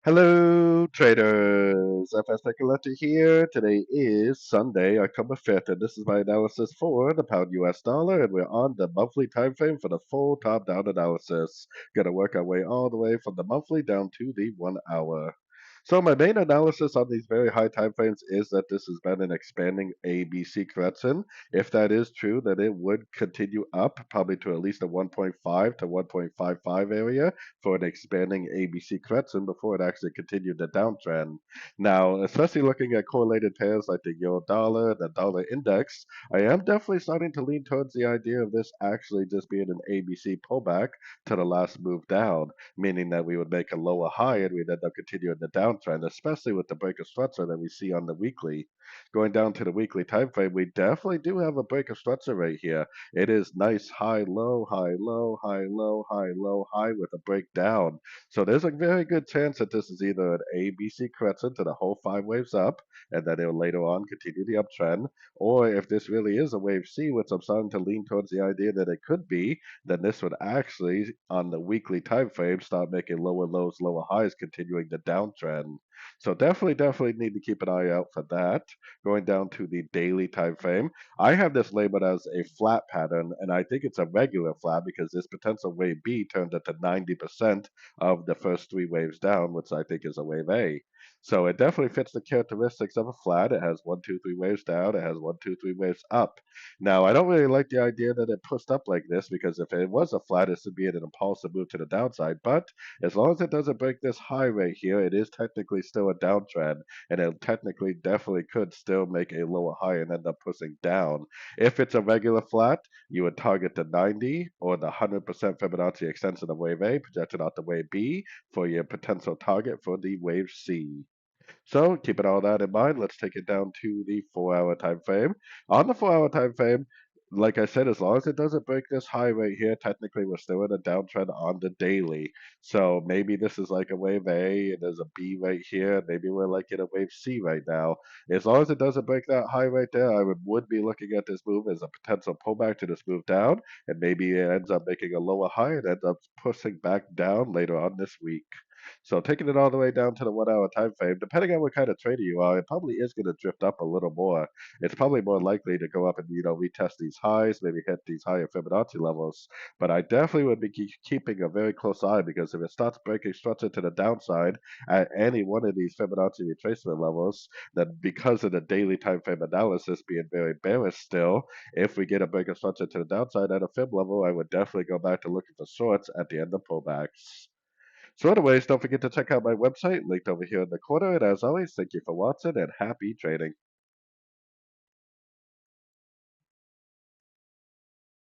Hello, traders. FX Pip Collector here. Today is Sunday, October 5th, and this is my analysis for the pound US dollar, and we're on the monthly time frame for the full top-down analysis. Gonna work our way all the way from the monthly down to the 1 hour. So my main analysis on these very high time frames is that this has been an expanding ABC correction. If that is true, then it would continue up probably to at least a 1.5 to 1.55 area for an expanding ABC correction before it actually continued the downtrend. Now, especially looking at correlated pairs like the euro dollar, the dollar index, I am definitely starting to lean towards the idea of this actually just being an ABC pullback to the last move down, meaning that we would make a lower high and we'd end up continuing the downtrend, especially with the break of structure that we see on the weekly. Going down to the weekly time frame, we definitely do have a break of structure right here. It is nice high, low, high, low, high, low, high, low, high with a breakdown. So there's a very good chance that this is either an ABC correction to the whole 5 waves up, and then it'll later on continue the uptrend, or if this really is a wave C, which I'm starting to lean towards the idea that it could be, then this would actually, on the weekly time frame, start making lower lows, lower highs, continuing the downtrend. So definitely need to keep an eye out for that. Going down to the daily time frame, I have this labeled as a flat pattern, and I think it's a regular flat because this potential wave B turns into 90% of the first 3 waves down, which I think is a wave A. So it definitely fits the characteristics of a flat. It has one, two, 3 waves down. It has one, two, 3 waves up. Now, I don't really like the idea that it pushed up like this because if it was a flat, it should be an impulsive move to the downside. But as long as it doesn't break this high right here, it is technically still a downtrend, and it technically definitely could still make a lower high and end up pushing down. If it's a regular flat, you would target the 90 or the 100% Fibonacci extension of wave A projected out the wave B for your potential target for the wave C. So keeping all that in mind, let's take it down to the 4 hour time frame. On the 4 hour time frame, like I said, as long as it doesn't break this high right here, technically we're still in a downtrend on the daily. So maybe this is like a wave A and there's a B right here. Maybe we're like in a wave C right now. As long as it doesn't break that high right there, I would be looking at this move as a potential pullback to this move down. And maybe it ends up making a lower high and ends up pushing back down later on this week. So taking it all the way down to the 1 hour time frame, depending on what kind of trader you are, it probably is going to drift up a little more. It's probably more likely to go up and retest these highs, maybe hit these higher Fibonacci levels. But I definitely would be keeping a very close eye because if it starts breaking structure to the downside at any one of these Fibonacci retracement levels, then because of the daily time frame analysis being very bearish still, if we get a break of structure to the downside at a fib level, I would definitely go back to looking for shorts at the end of pullbacks. So anyways, don't forget to check out my website linked over here in the corner. And as always, thank you for watching and happy trading.